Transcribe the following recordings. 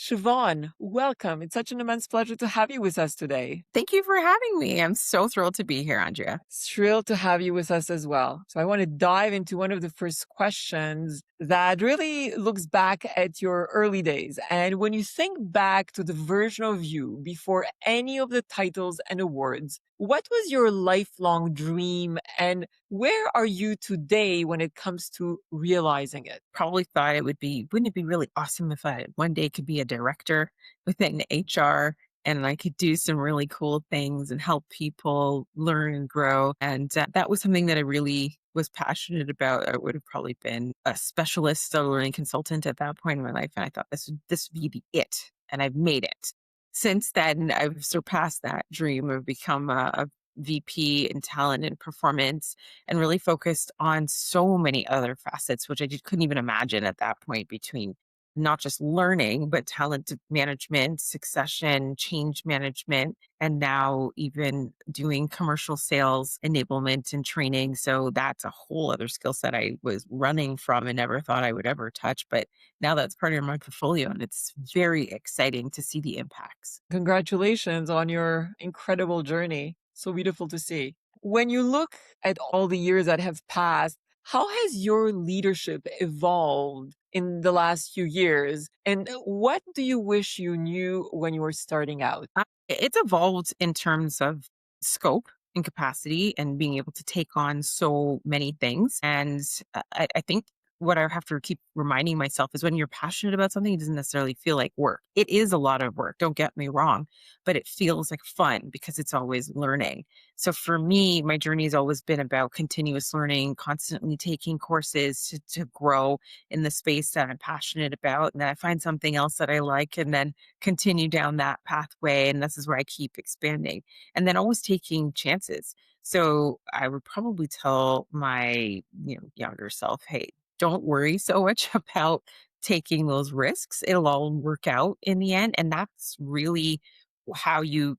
Siobhan, welcome. It's such an immense pleasure to have you with us today. Thank you for having me. I'm so thrilled to be here, Andrea. Thrilled to have you with us as well. So, I want to dive into one of the first questions that really looks back at your early days. And when you think back to the version of you before any of the titles and awards, what was your lifelong dream and where are you today when it comes to realizing it? Probably thought wouldn't it be really awesome if I one day could be a director within HR and I could do some really cool things and help people learn and grow. And that was something that I really was passionate about. I would have probably been a specialist, a learning consultant at that point in my life. And I thought this would be it. And I've made it. Since then, I've surpassed that dream. I've become a VP in talent and performance and really focused on so many other facets, which I just couldn't even imagine at that point between not just learning, but talent management, succession, change management, and now even doing commercial sales enablement and training. So that's a whole other skill set I was running from and never thought I would ever touch. But now that's part of my portfolio and it's very exciting to see the impacts. Congratulations on your incredible journey. So beautiful to see. When you look at all the years that have passed, how has your leadership evolved in the last few years? And what do you wish you knew when you were starting out? It's evolved in terms of scope and capacity and being able to take on so many things. And I think what I have to keep reminding myself is when you're passionate about something, it doesn't necessarily feel like work. It is a lot of work, don't get me wrong, but it feels like fun because it's always learning. So for me, my journey has always been about continuous learning, constantly taking courses to grow in the space that I'm passionate about. And then I find something else that I like and then continue down that pathway. And this is where I keep expanding and then always taking chances. So I would probably tell my younger self, hey, don't worry so much about taking those risks. It'll all work out in the end. And that's really how you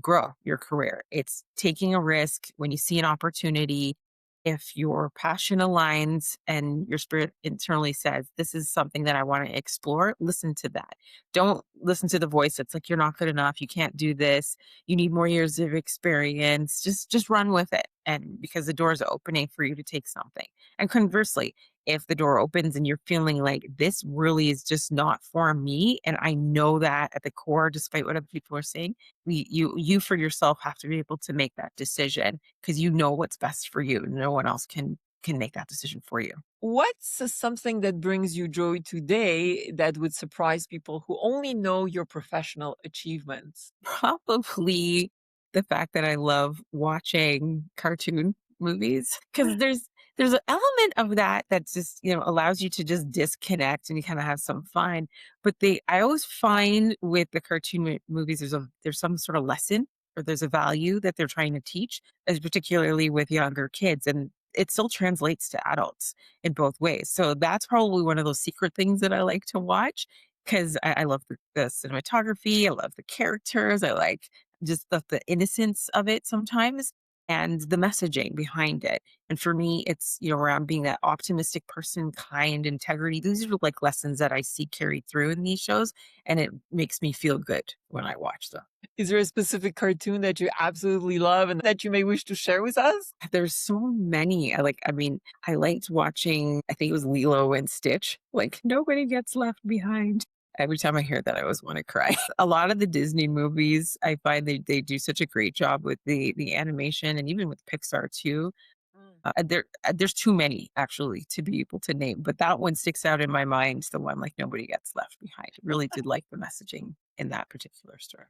grow your career. It's taking a risk when you see an opportunity. If your passion aligns and your spirit internally says, this is something that I want to explore, listen to that. Don't listen to the voice that's like, you're not good enough. You can't do this. You need more years of experience. Just run with it. And because the door is opening for you to take something. And conversely, if the door opens and you're feeling like this really is just not for me, and I know that at the core, despite what other people are saying, you for yourself have to be able to make that decision because you know what's best for you. No one else can make that decision for you. What's something that brings you joy today that would surprise people who only know your professional achievements? Probably the fact that I love watching cartoon movies because there's an element of that that just allows you to just disconnect and you kind of have some fun. But they I always find with the cartoon movies there's some sort of lesson or there's a value that they're trying to teach, as particularly with younger kids, and it still translates to adults in both ways. So that's probably one of those secret things that I like to watch because I love the cinematography, I love the characters, I like just the innocence of it sometimes and the messaging behind it. And for me, it's around being that optimistic person, kind, integrity. These are like lessons that I see carried through in these shows, and it makes me feel good when I watch them. Is there a specific cartoon that you absolutely love and that you may wish to share with us? There's so many. I liked watching, I think it was Lilo and Stitch. Like, nobody gets left behind. Every time I hear that, I always want to cry. A lot of the Disney movies, I find they do such a great job with the animation and even with Pixar too. Mm. There's too many actually to be able to name, but that one sticks out in my mind. The one like nobody gets left behind. Really did like the messaging in that particular story.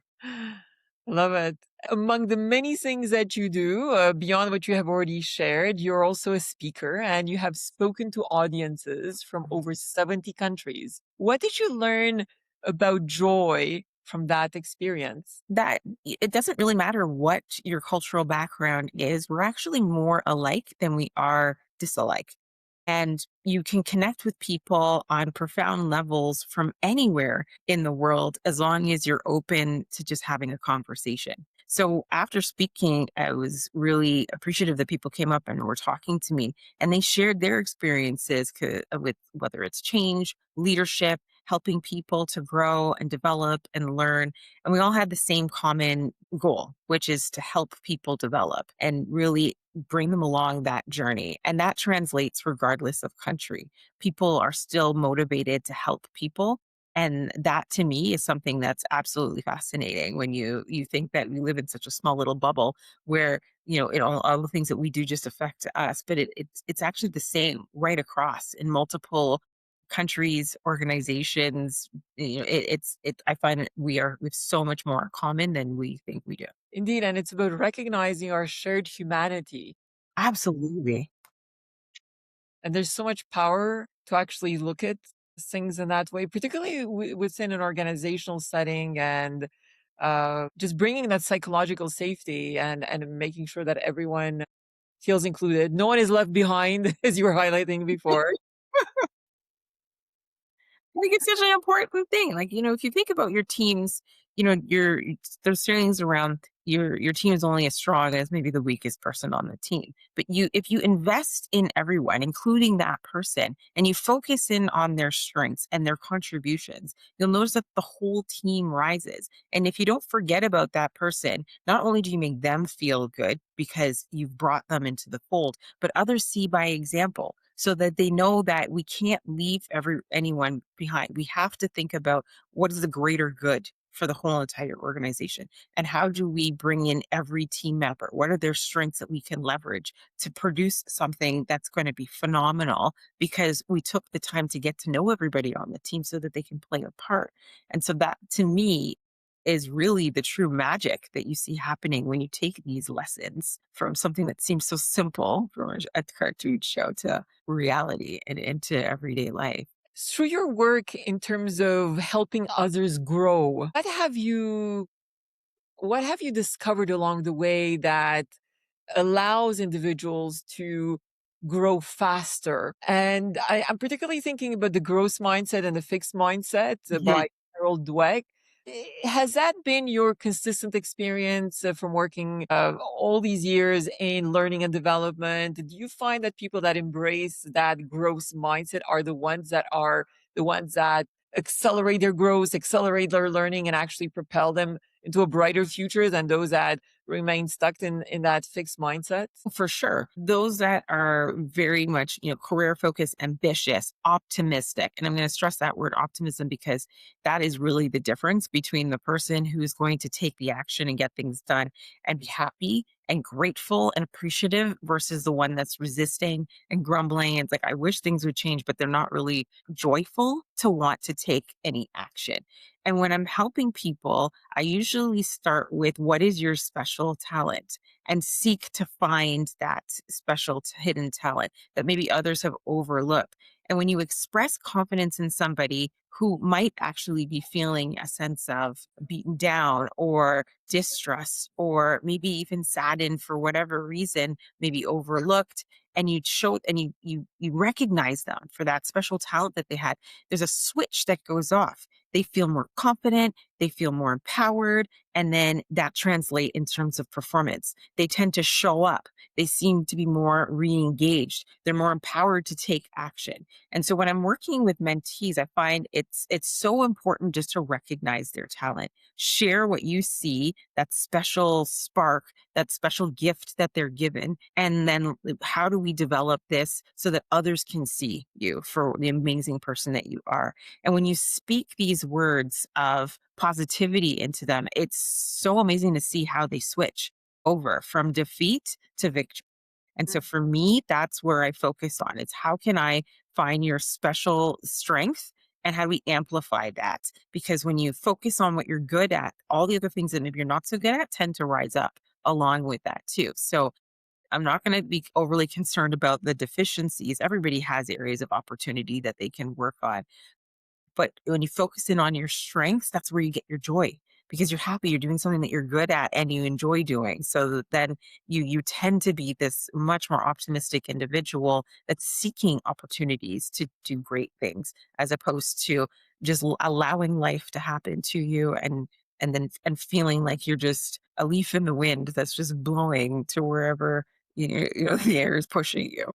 Love it. Among the many things that you do, beyond what you have already shared, you're also a speaker and you have spoken to audiences from over 70 countries. What did you learn about joy from that experience? It doesn't really matter what your cultural background is. We're actually more alike than we are disalike. And you can connect with people on profound levels from anywhere in the world as long as you're open to just having a conversation. So after speaking, I was really appreciative that people came up and were talking to me and they shared their experiences with whether it's change, leadership, helping people to grow and develop and learn. And we all had the same common goal, which is to help people develop and really bring them along that journey. And that translates regardless of country. People are still motivated to help people. And that to me is something that's absolutely fascinating when you think that we live in such a small little bubble where all the things that we do just affect us, but it's actually the same right across in multiple countries, organizations. I find that we have so much more in common than we think we do. Indeed, and it's about recognizing our shared humanity. Absolutely. And there's so much power to actually look at things in that way, particularly within an organizational setting, and just bringing that psychological safety, and making sure that everyone feels included. No one is left behind, as you were highlighting before. I think it's such an important thing. Like, if you think about your teams, there's things around your team is only as strong as maybe the weakest person on the team. But if you invest in everyone, including that person, and you focus in on their strengths and their contributions, you'll notice that the whole team rises. And if you don't forget about that person, not only do you make them feel good because you've brought them into the fold, but others see by example so that they know that we can't leave anyone behind. We have to think about what is the greater good for the whole entire organization, and how do we bring in every team member? What are their strengths that we can leverage to produce something that's going to be phenomenal because we took the time to get to know everybody on the team so that they can play a part. And so that to me is really the true magic that you see happening when you take these lessons from something that seems so simple from a cartoon show to reality and into everyday life. Through your work in terms of helping others grow, what have you discovered along the way that allows individuals to grow faster? And I'm particularly thinking about the growth mindset and the fixed mindset Mhm. by Carol Dweck. Has that been your consistent experience from working all these years in learning and development? Do you find that people that embrace that growth mindset are the ones that accelerate their growth, accelerate their learning, and actually propel them into a brighter future than those that remain stuck in that fixed mindset? For sure. Those that are very much, career focused, ambitious, optimistic. And I'm going to stress that word optimism because that is really the difference between the person who's going to take the action and get things done and be happy and grateful and appreciative versus the one that's resisting and grumbling. It's like, I wish things would change, but they're not really joyful to want to take any action. And when I'm helping people, I usually start with what is your special talent and seek to find that hidden talent that maybe others have overlooked. And when you express confidence in somebody who might actually be feeling a sense of beaten down or distrust or maybe even saddened for whatever reason, maybe overlooked, and you recognize them for that special talent that they had, there's a switch that goes off. They feel more confident, they feel more empowered, and then that translate in terms of performance. They tend to show up. They seem to be more re-engaged. They're more empowered to take action. And so when I'm working with mentees, I find it's so important just to recognize their talent. Share what you see, that special spark, that special gift that they're given, and then how do we develop this so that others can see you for the amazing person that you are. And when you speak these words of positivity into them, it's so amazing to see how they switch over from defeat to victory. And so for me, that's where I focus on. It's how can I find your special strength and how do we amplify that? Because when you focus on what you're good at, all the other things that maybe you're not so good at tend to rise up along with that too. So I'm not going to be overly concerned about the deficiencies. Everybody has areas of opportunity that they can work on. But when you focus in on your strengths, that's where you get your joy because you're happy, you're doing something that you're good at and you enjoy doing. So that then you tend to be this much more optimistic individual that's seeking opportunities to do great things as opposed to just allowing life to happen to you and feeling like you're just a leaf in the wind that's just blowing to wherever the air is pushing you.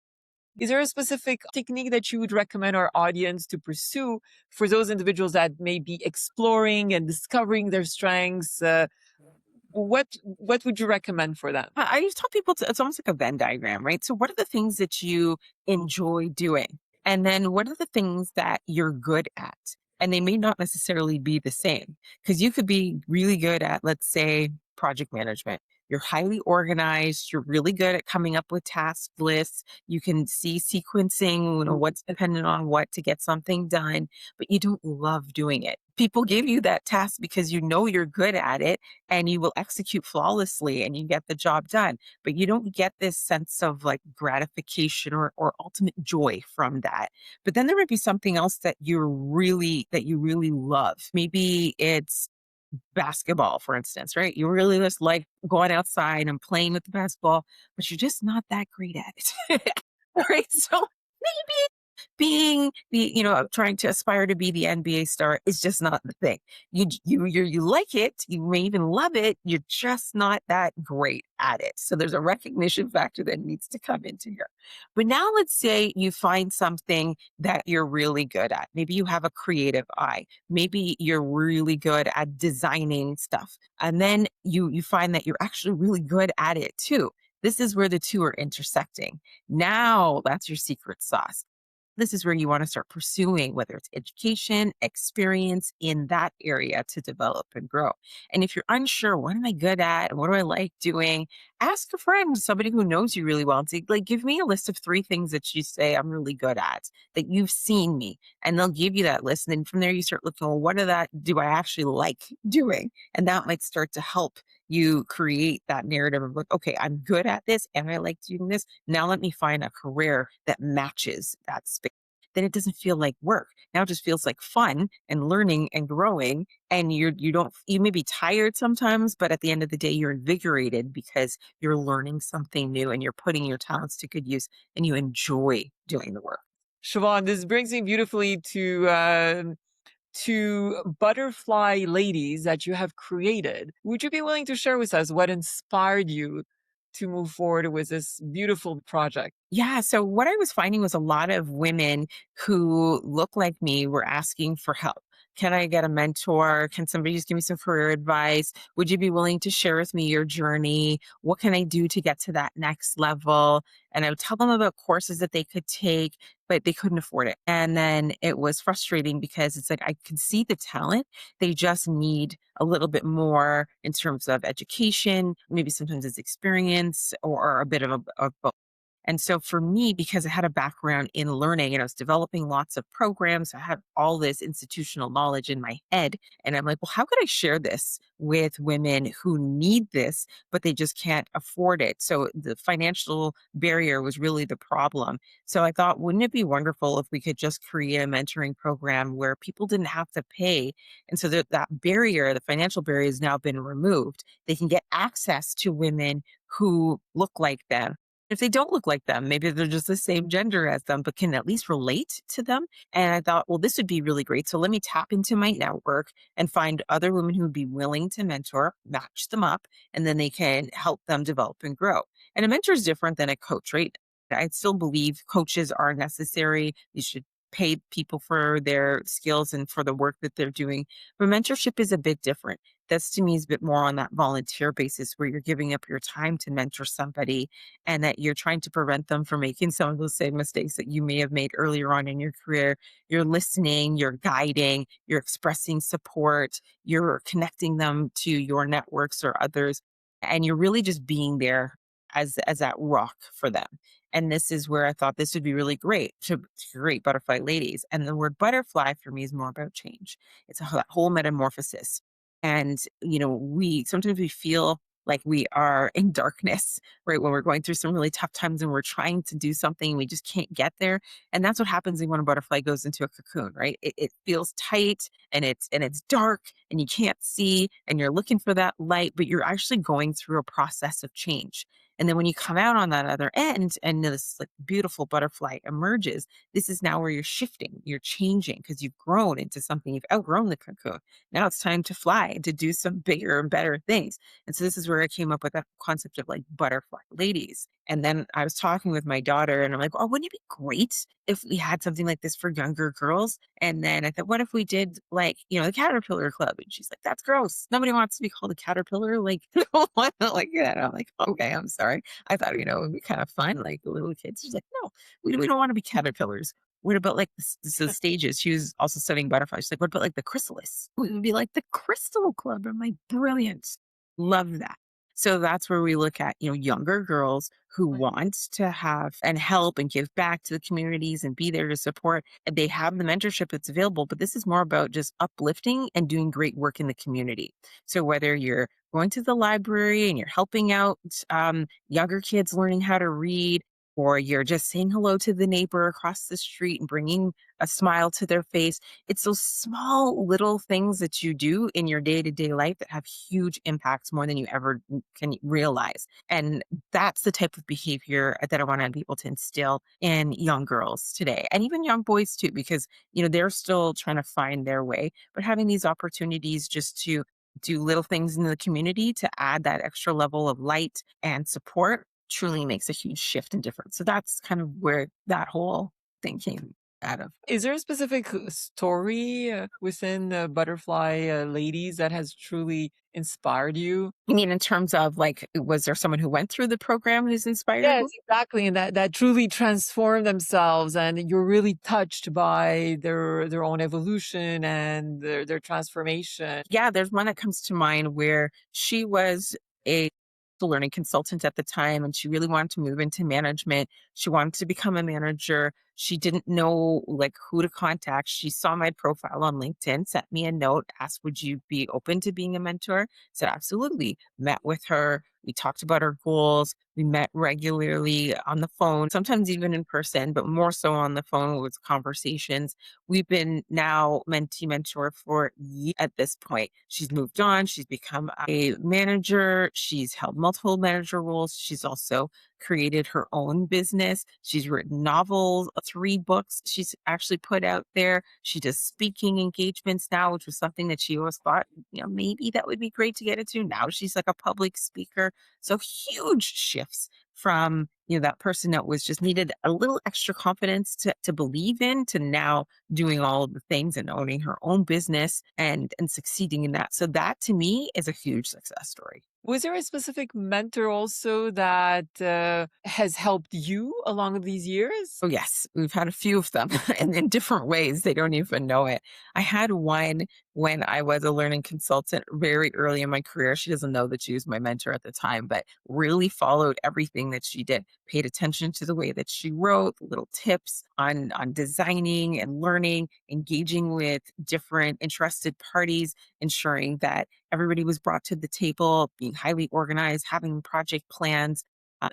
Is there a specific technique that you would recommend our audience to pursue for those individuals that may be exploring and discovering their strengths? What would you recommend for them? I just tell people it's almost like a Venn diagram, right? So, what are the things that you enjoy doing? And then, what are the things that you're good at? And they may not necessarily be the same because you could be really good at, let's say, project management. You're highly organized. You're really good at coming up with task lists. You can see sequencing, what's dependent on what to get something done, but you don't love doing it. People give you that task because you know you're good at it and you will execute flawlessly and you get the job done. But you don't get this sense of like gratification or ultimate joy from that. But then there might be something else that you really love. Maybe it's basketball, for instance, right? You really just like going outside and playing with the basketball, but you're just not that great at it. Right. So maybe trying to aspire to be the NBA star is just not the thing. You like it, you may even love it, you're just not that great at it. So there's a recognition factor that needs to come into here. But now let's say you find something that you're really good at. Maybe you have a creative eye. Maybe you're really good at designing stuff. And then you find that you're actually really good at it too. This is where the two are intersecting. Now that's your secret sauce. This is where you want to start pursuing, whether it's education, experience in that area to develop and grow. And if you're unsure, what am I good at? What do I like doing? Ask a friend, somebody who knows you really well, and say, like, give me a list of 3 things that you say I'm really good at, that you've seen me. And they'll give you that list. And then from there, you start looking, well, what of that do I actually like doing? And that might start to help you create that narrative of like, okay, I'm good at this and I like doing this. Now let me find a career that matches that space. Then it doesn't feel like work. Now it just feels like fun and learning and growing. And you may be tired sometimes, but at the end of the day, you're invigorated because you're learning something new and you're putting your talents to good use and you enjoy doing the work. Siobhan, this brings me beautifully to butterfly ladies that you have created. Would you be willing to share with us what inspired you to move forward with this beautiful project? Yeah. So what I was finding was a lot of women who look like me were asking for help. Can I get a mentor? Can somebody just give me some career advice? Would you be willing to share with me your journey? What can I do to get to that next level? And I would tell them about courses that they could take, but they couldn't afford it. And then it was frustrating because it's like I could see the talent. They just need a little bit more in terms of education, maybe sometimes it's experience or a bit of both. And so for me, because I had a background in learning and I was developing lots of programs, I had all this institutional knowledge in my head. And I'm like, well, how could I share this with women who need this, but they just can't afford it? So the financial barrier was really the problem. So I thought, wouldn't it be wonderful if we could just create a mentoring program where people didn't have to pay? And so that barrier, the financial barrier, has now been removed. They can get access to women who look like them. If they don't look like them, maybe they're just the same gender as them, but can at least relate to them. And I thought, well, this would be really great. So let me tap into my network and find other women who would be willing to mentor, match them up, and then they can help them develop and grow. And a mentor is different than a coach, right? I still believe coaches are necessary. You should pay people for their skills and for the work that they're doing. But mentorship is a bit different. That's to me is a bit more on that volunteer basis where you're giving up your time to mentor somebody and that you're trying to prevent them from making some of those same mistakes that you may have made earlier on in your career. You're listening, you're guiding, you're expressing support, you're connecting them to your networks or others, and you're really just being there as that rock for them. And this is where I thought this would be really great to create butterfly ladies. And the word butterfly for me is more about change. It's that whole metamorphosis. And, we sometimes we feel like we are in darkness, right? When we're going through some really tough times and we're trying to do something and we just can't get there. And that's what happens when a butterfly goes into a cocoon, right? It feels tight and it's dark and you can't see and you're looking for that light, but you're actually going through a process of change. And then when you come out on that other end and this like beautiful butterfly emerges, this is now where you're shifting, you're changing because you've grown into something, you've outgrown the cocoon. Now it's time to fly and to do some bigger and better things. And so this is where I came up with that concept of like butterfly ladies. And then I was talking with my daughter and I'm like, oh, wouldn't it be great if we had something like this for younger girls? And then I thought, what if we did like, the Caterpillar Club? And she's like, that's gross. Nobody wants to be called a caterpillar. Like, no one like that. I'm like, okay, I'm sorry. I thought, it would be kind of fun, like the little kids. She's like, no, we don't want to be caterpillars. What about like the stages? She was also studying butterflies. She's like, what about like the chrysalis? We would be like the Crystal Club. I'm like, brilliant. Love that. So that's where we look at, younger girls who want to have and help and give back to the communities and be there to support. And they have the mentorship that's available, but this is more about just uplifting and doing great work in the community. So whether you're going to the library and you're helping out younger kids learning how to read, or you're just saying hello to the neighbor across the street and bringing a smile to their face. It's those small little things that you do in your day to day life that have huge impacts more than you ever can realize. And that's the type of behavior that I want to be able to instill in young girls today and even young boys too, because, they're still trying to find their way, but having these opportunities just to do little things in the community to add that extra level of light and support truly makes a huge shift and difference. So that's kind of where that whole thing came out of. Is there a specific story within the butterfly ladies that has truly inspired you? You mean in terms of like, was there someone who went through the program who's inspired Yes, you? exactly, and that truly transform themselves, and you're really touched by their own evolution and their transformation. Yeah, there's one that comes to mind where she was a learning consultant at the time and she really wanted to move into management. She wanted to become a manager. She didn't know like who to contact. She saw my profile on LinkedIn, sent me a note, asked, would you be open to being a mentor? Said, absolutely. Met with her. We talked about our goals. We met regularly on the phone, sometimes even in person, but more so on the phone with conversations. We've been now mentee mentor for at this point. She's moved on. She's become a manager. She's held multiple manager roles. She's also created her own business. She's written novels, 3 books she's actually put out there. She does speaking engagements now, which was something that she always thought, maybe that would be great to get into. Now she's like a public speaker. So huge shifts from, that person that was just needed a little extra confidence to believe in to now doing all of the things and owning her own business and succeeding in that. So that to me is a huge success story. Was there a specific mentor also that has helped you along these years? Oh, yes. We've had a few of them and in different ways. They don't even know it. I had one when I was a learning consultant very early in my career. She doesn't know that she was my mentor at the time, but really followed everything that she did, paid attention to the way that she wrote, little tips on designing and learning, engaging with different interested parties, ensuring that everybody was brought to the table, being highly organized, having project plans.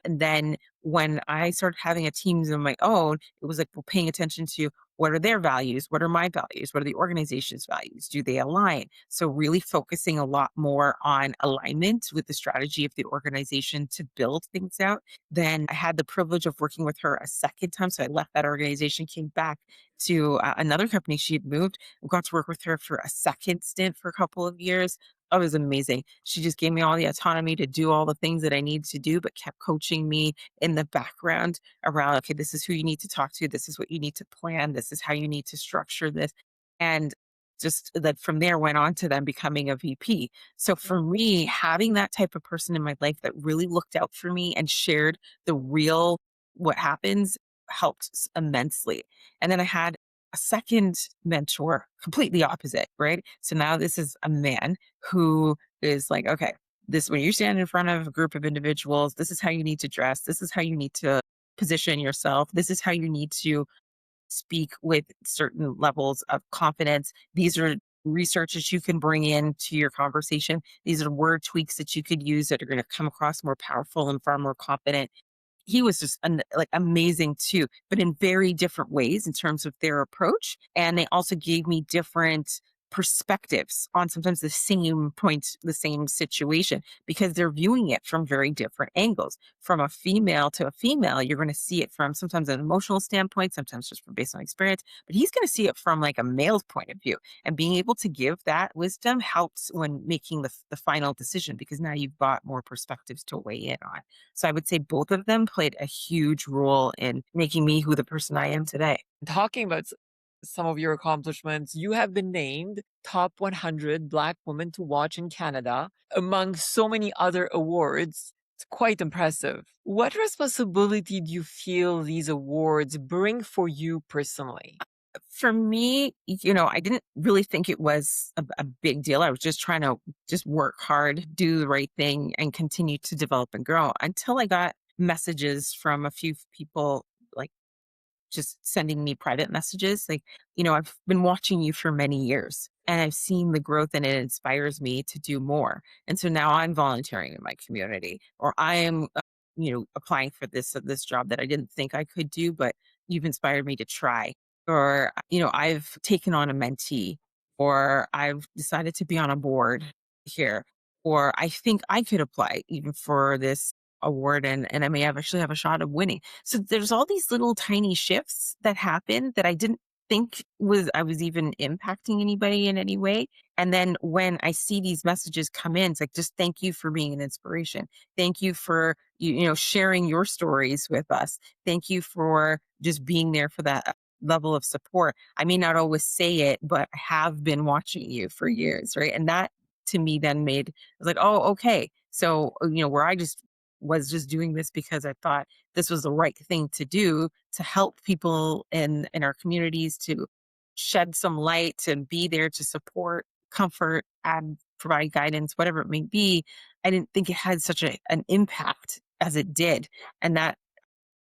And then when I started having a teams of my own, it was like, well, paying attention to what are their values? What are my values? What are the organization's values? Do they align? So really focusing a lot more on alignment with the strategy of the organization to build things out. Then I had the privilege of working with her a second time. So I left that organization, came back to another company she had moved, got to work with her for a second stint for a couple of years. Oh, it was amazing. She just gave me all the autonomy to do all the things that I needed to do, but kept coaching me in the background around, okay, this is who you need to talk to. This is what you need to plan. This is how you need to structure this. And just that from there went on to then becoming a VP. So for me, having that type of person in my life that really looked out for me and shared the real what happens helped immensely. And then I had a second mentor, completely opposite, right? So now this is a man who is like, okay, this when you stand in front of a group of individuals, this is how you need to dress, this is how you need to position yourself, this is how you need to speak with certain levels of confidence. These are research that you can bring into your conversation. These are word tweaks that you could use that are going to come across more powerful and far more confident. He was just like amazing too, but in very different ways in terms of their approach. And they also gave me different perspectives on sometimes the same point, the same situation, because they're viewing it from very different angles. From a female to a female, you're going to see it from sometimes an emotional standpoint, sometimes just from based on experience, but he's going to see it from like a male's point of view. And being able to give that wisdom helps when making the final decision, because now you've got more perspectives to weigh in on. So I would say both of them played a huge role in making me who the person I am today. Talking about some of your accomplishments, you have been named top 100 Black women to watch in Canada, among so many other awards. It's quite impressive. What responsibility do you feel these awards bring for you personally? For me, I didn't really think it was a big deal. I was just trying to just work hard, do the right thing, and continue to develop and grow until I got messages from a few people, like just sending me private messages like, I've been watching you for many years and I've seen the growth and it inspires me to do more. And so now I'm volunteering in my community, or I am, applying for this job that I didn't think I could do, but you've inspired me to try. Or, I've taken on a mentee, or I've decided to be on a board here, or I think I could apply even for this award and I may have actually have a shot of winning. So there's all these little tiny shifts that happen that I didn't think I was even impacting anybody in any way. And then when I see these messages come in, it's like, just thank you for being an inspiration. Thank you for sharing your stories with us. Thank you for just being there for that level of support. I may not always say it, but I have been watching you for years, right? And that to me then made, I was like, oh, okay. So, where I just was just doing this because I thought this was the right thing to do to help people in our communities, to shed some light, to be there to support, comfort, and provide guidance, whatever it may be. I didn't think it had such an impact as it did. And that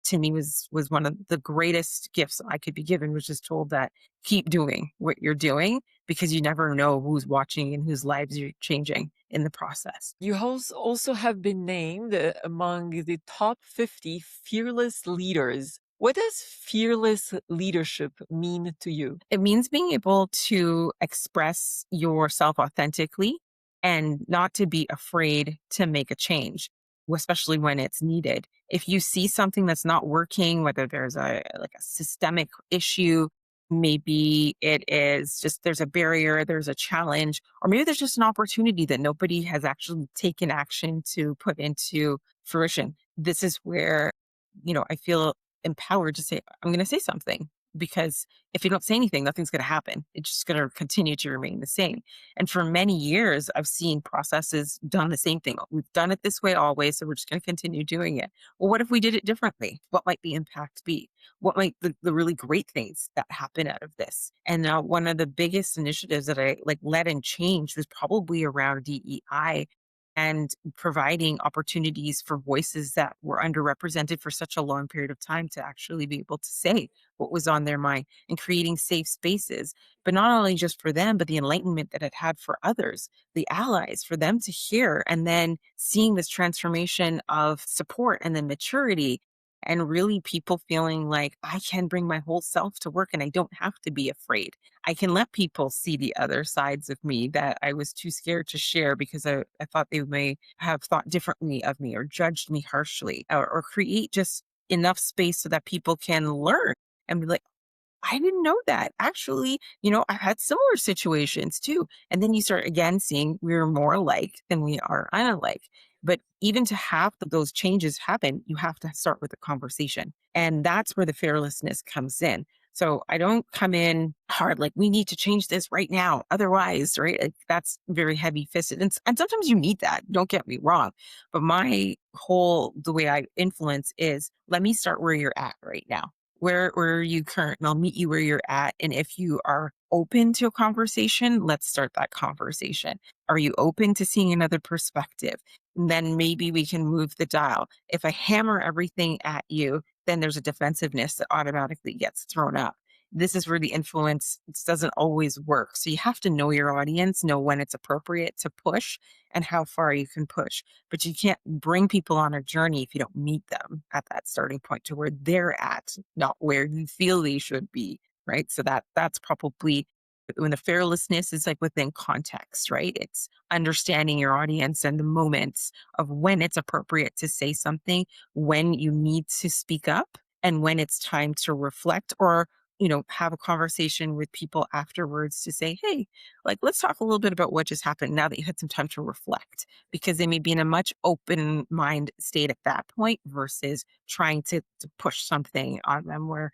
to me was one of the greatest gifts I could be given, was just told that keep doing what you're doing because you never know who's watching and whose lives you're changing in the process. You also have been named among the top 50 fearless leaders. What does fearless leadership mean to you? It means being able to express yourself authentically and not to be afraid to make a change, especially when it's needed. If you see something that's not working, whether there's a systemic issue, maybe it is just there's a barrier, there's a challenge, or maybe there's just an opportunity that nobody has actually taken action to put into fruition. This is where, I feel empowered to say, I'm going to say something, because if you don't say anything, nothing's going to happen. It's just going to continue to remain the same. And for many years, I've seen processes done the same thing. We've done it this way always, so we're just going to continue doing it. Well, what if we did it differently? What might the impact be? What might the really great things that happen out of this? And now one of the biggest initiatives that I like led and changed was probably around DEI and providing opportunities for voices that were underrepresented for such a long period of time to actually be able to say what was on their mind, and creating safe spaces, but not only just for them, but the enlightenment that it had for others, the allies, for them to hear, and then seeing this transformation of support and then maturity. And really, people feeling like I can bring my whole self to work and I don't have to be afraid. I can let people see the other sides of me that I was too scared to share because I thought they may have thought differently of me or judged me harshly, or create just enough space so that people can learn and be like, I didn't know that. Actually, I've had similar situations too. And then you start again seeing we're more alike than we are unalike. But even to have those changes happen, you have to start with a conversation. And that's where the fearlessness comes in. So I don't come in hard, like, we need to change this right now. Otherwise, right? Like, that's very heavy fisted. And sometimes you need that. Don't get me wrong. But the way I influence is, let me start where you're at right now. Where are you current? And I'll meet you where you're at. And if you are open to a conversation, let's start that conversation. Are you open to seeing another perspective? And then maybe we can move the dial. If I hammer everything at you, then there's a defensiveness that automatically gets thrown up. This is where the influence doesn't always work. So you have to know your audience, know when it's appropriate to push and how far you can push. But you can't bring people on a journey if you don't meet them at that starting point to where they're at, not where you feel they should be. Right. So that's probably when the fearlessness is like within context, right? It's understanding your audience and the moments of when it's appropriate to say something, when you need to speak up, and when it's time to reflect or, have a conversation with people afterwards to say, hey, like, let's talk a little bit about what just happened now that you had some time to reflect, because they may be in a much open mind state at that point versus trying to push something on them where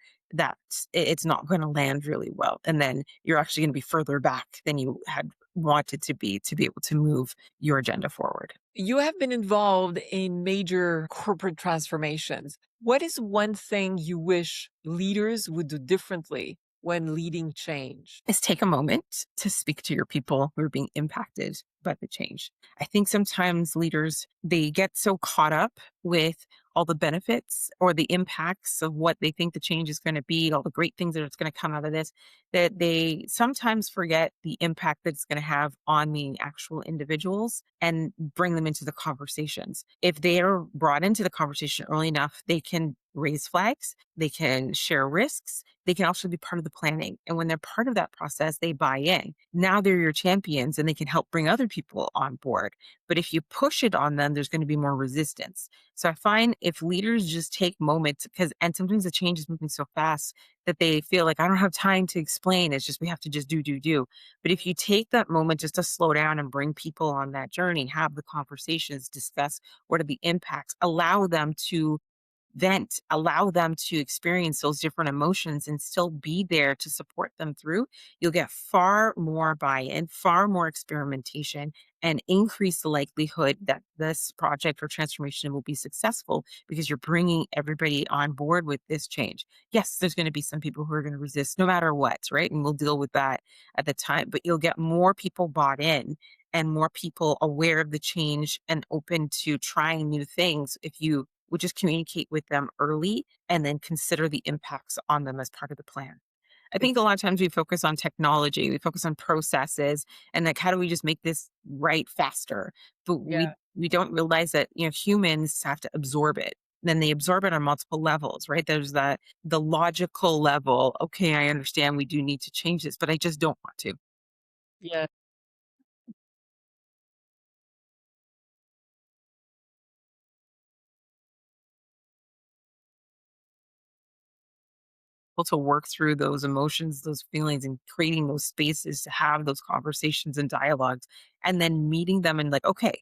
it's not going to land really well. And then you're actually going to be further back than you had wanted to be able to move your agenda forward. You have been involved in major corporate transformations. What is one thing you wish leaders would do differently when leading change? Is take a moment to speak to your people who are being impacted by the change. I think sometimes leaders, they get so caught up with all the benefits or the impacts of what they think the change is going to be, all the great things that it's going to come out of this, that they sometimes forget the impact that it's going to have on the actual individuals and bring them into the conversations. If they are brought into the conversation early enough, they can raise flags, they can share risks, they can also be part of the planning. And when they're part of that process, they buy in. Now they're your champions and they can help bring other people on board. But if you push it on them, there's going to be more resistance. So I find if leaders just take moments, and sometimes the change is moving so fast that they feel like I don't have time to explain. It's just we have to just do. But if you take that moment just to slow down and bring people on that journey, have the conversations, discuss what are the impacts, allow them to vent, allow them to experience those different emotions and still be there to support them through, you'll get far more buy in, far more experimentation, and increase the likelihood that this project or transformation will be successful because you're bringing everybody on board with this change. Yes, there's going to be some people who are going to resist no matter what, right? And we'll deal with that at the time, but you'll get more people bought in and more people aware of the change and open to trying new things if you would just communicate with them early and then consider the impacts on them as part of the plan. I think a It's lot of times we focus on technology, we focus on processes, and like how do we just make this right faster? But yeah, we don't realize that humans have to absorb it. Then they absorb it on multiple levels, right? There's that the logical level. Okay, I understand we do need to change this, but I just don't want to. yeah. Able to work through those emotions, those feelings, and creating those spaces to have those conversations and dialogues, and then meeting them and like, okay,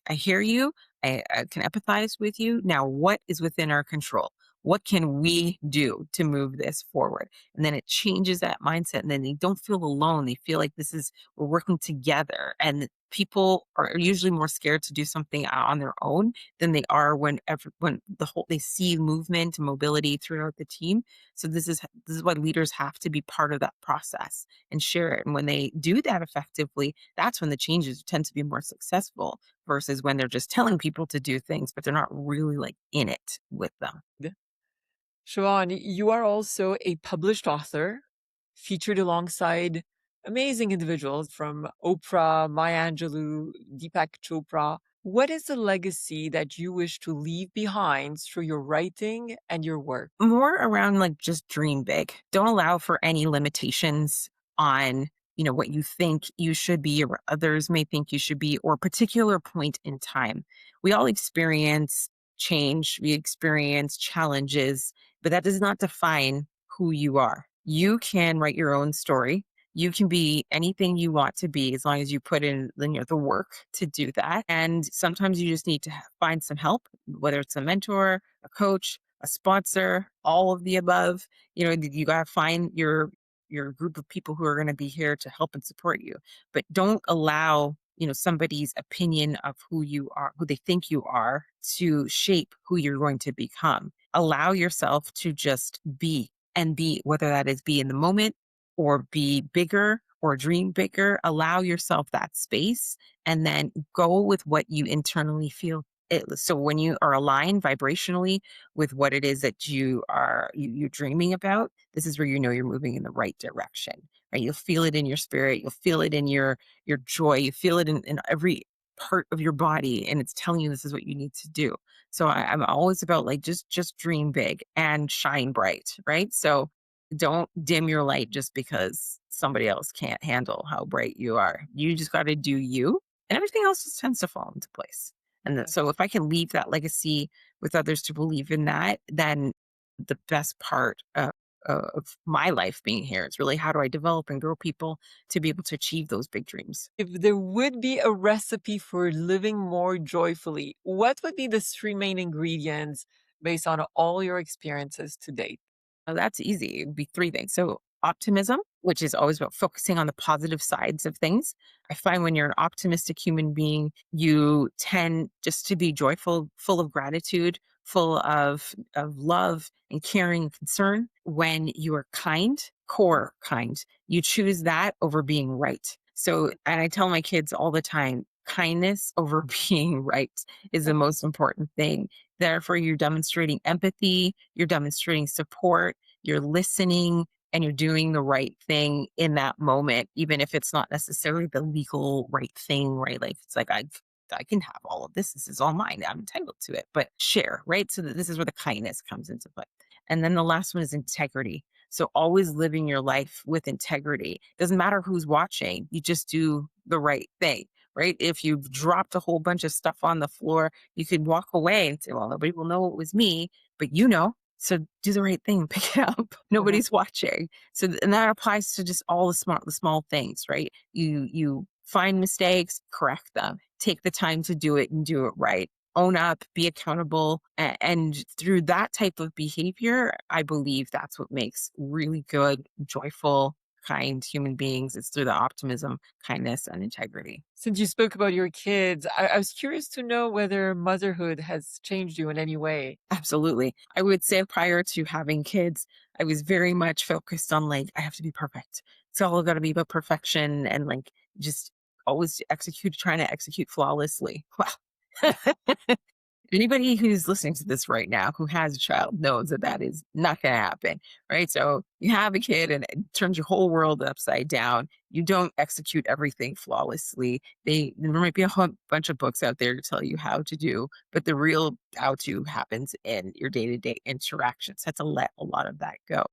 I hear you. I can empathize with you. Now, what is within our control? What can we do to move this forward? And then it changes that mindset. And then they don't feel alone. They feel like we're working together. And people are usually more scared to do something on their own than they are when they see movement and mobility throughout the team. So this is why leaders have to be part of that process and share it. And when they do that effectively, that's when the changes tend to be more successful versus when they're just telling people to do things, but they're not really like in it with them. Siobhan, you are also a published author, featured alongside amazing individuals from Oprah, Maya Angelou, Deepak Chopra. What is the legacy that you wish to leave behind through your writing and your work? More around like just dream big. Don't allow for any limitations on, what you think you should be or what others may think you should be or a particular point in time. We all experience change, we experience challenges, but that does not define who you are. You can write your own story. You can be anything you want to be as long as you put in the work to do that. And sometimes you just need to find some help, whether it's a mentor, a coach, a sponsor, all of the above. You got to find your group of people who are going to be here to help and support you. But don't allow, somebody's opinion of who you are, who they think you are, to shape who you're going to become. Allow yourself to just be and be, whether that is be in the moment or be bigger or dream bigger. Allow yourself that space and then go with what you internally feel. So when you are aligned vibrationally with what it is that you're dreaming about, this is where you know you're moving in the right direction. Right? You'll feel it in your spirit, you'll feel it in your joy, you feel it in every part of your body, and it's telling you this is what you need to do. So I'm always about like just dream big and shine bright, right? So Don't dim your light just because somebody else can't handle how bright you are. You just got to do you, and everything else just tends to fall into place. And so, if I can leave that legacy with others to believe in that, then the best part of my life being here is really how do I develop and grow people to be able to achieve those big dreams. If there would be a recipe for living more joyfully, what would be the three main ingredients based on all your experiences to date? Oh, that's easy. It'd be three things. So, optimism, which is always about focusing on the positive sides of things. I find when you're an optimistic human being, you tend just to be joyful, full of gratitude, full of love and caring and concern. When you are kind, core kind, you choose that over being right. So, and I tell my kids all the time, kindness over being right is the most important thing. Therefore, you're demonstrating empathy, you're demonstrating support, you're listening, and you're doing the right thing in that moment, even if it's not necessarily the legal right thing, right? Like it's like I can have all of this. This is all mine. I'm entitled to it. But share, right? So that this is where the kindness comes into play. And then the last one is integrity. So always living your life with integrity. Doesn't matter who's watching, you just do the right thing, right? If you've dropped a whole bunch of stuff on the floor, you could walk away and say, well, nobody will know it was me, but you know. So do the right thing, pick it up. Mhm. Nobody's watching. So and that applies to just all the small things, right? You find mistakes, correct them. Take the time to do it and do it right. Own up, be accountable. And through that type of behavior, I believe that's what makes really good, joyful, kind human beings. It's through the optimism, kindness, and integrity. Since you spoke about your kids, I was curious to know whether motherhood has changed you in any way. Absolutely. I would say prior to having kids, I was very much focused on like, I have to be perfect. It's all got to be about perfection and like just always trying to execute flawlessly. Wow. Anybody who's listening to this right now who has a child knows that that is not going to happen, right? So you have a kid and it turns your whole world upside down. You don't execute everything flawlessly. There might be a bunch of books out there to tell you how to do, but the real how to happens in your day to day interactions. Have to let a lot of that go.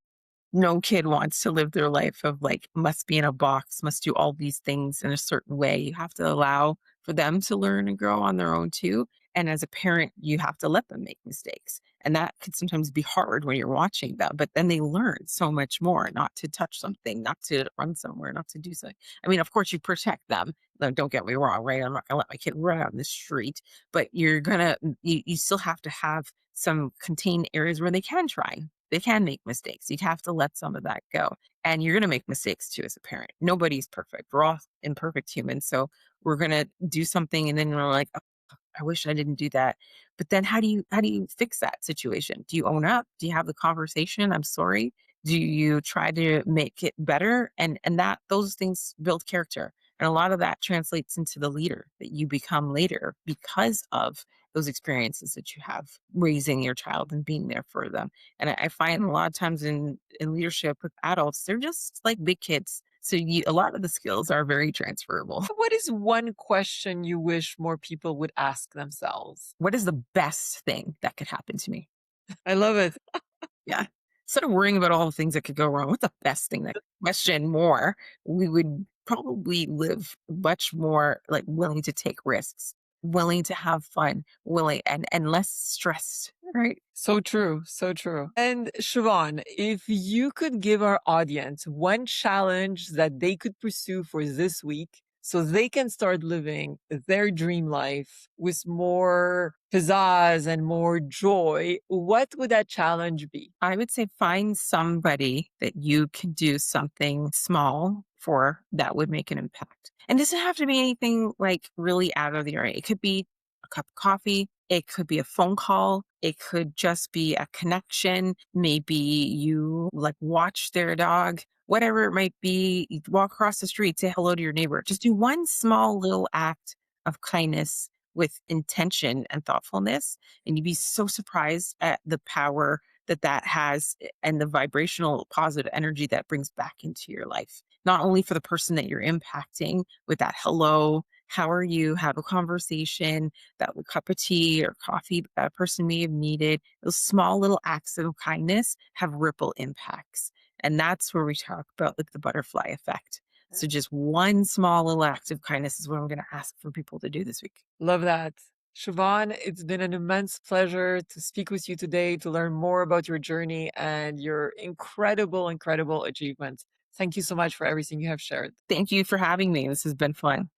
No kid wants to live their life of like, must be in a box, must do all these things in a certain way. You have to allow for them to learn and grow on their own too. And as a parent, you have to let them make mistakes. And that could sometimes be hard when you're watching them, but then they learn so much more not to touch something, not to run somewhere, not to do something. I mean, of course, you protect them. Like, don't get me wrong, right? I'm not going to let my kid run out in the street, but you still have to have some contained areas where they can try. They can make mistakes. You have to let some of that go. And you're going to make mistakes too as a parent. Nobody's perfect. We're all imperfect humans. So we're going to do something and then we're like, I wish I didn't do that. But then how do you fix that situation? Do you own up? Do you have the conversation? I'm sorry. Do you try to make it better? And that those things build character. And a lot of that translates into the leader that you become later because of those experiences that you have raising your child and being there for them. And I find a lot of times in leadership with adults, they're just like big kids. So a lot of the skills are very transferable. What is one question you wish more people would ask themselves? What is the best thing that could happen to me? I love it. Yeah. Instead of worrying about all the things that could go wrong, what's the best thing that question more, we would probably live much more like willing to take risks, willing to have fun, willing and less stressed, right? So true. So true. And Siobhan, if you could give our audience one challenge that they could pursue for this week so they can start living their dream life with more pizzazz and more joy, what would that challenge be? I would say find somebody that you can do something small for that would make an impact. And it doesn't have to be anything like really out of the ordinary. It could be a cup of coffee. It could be a phone call. It could just be a connection. Maybe you like watch their dog, whatever it might be. You walk across the street, say hello to your neighbor. Just do one small little act of kindness with intention and thoughtfulness. And you'd be so surprised at the power that that has and the vibrational positive energy that brings back into your life. Not only for the person that you're impacting with that hello, how are you? Have a conversation, that cup of tea or coffee that that person may have needed. Those small little acts of kindness have ripple impacts. And that's where we talk about like the butterfly effect. So just one small little act of kindness is what I'm going to ask for people to do this week. Love that. Siobhan, it's been an immense pleasure to speak with you today, to learn more about your journey and your incredible, incredible achievements. Thank you so much for everything you have shared. Thank you for having me. This has been fun.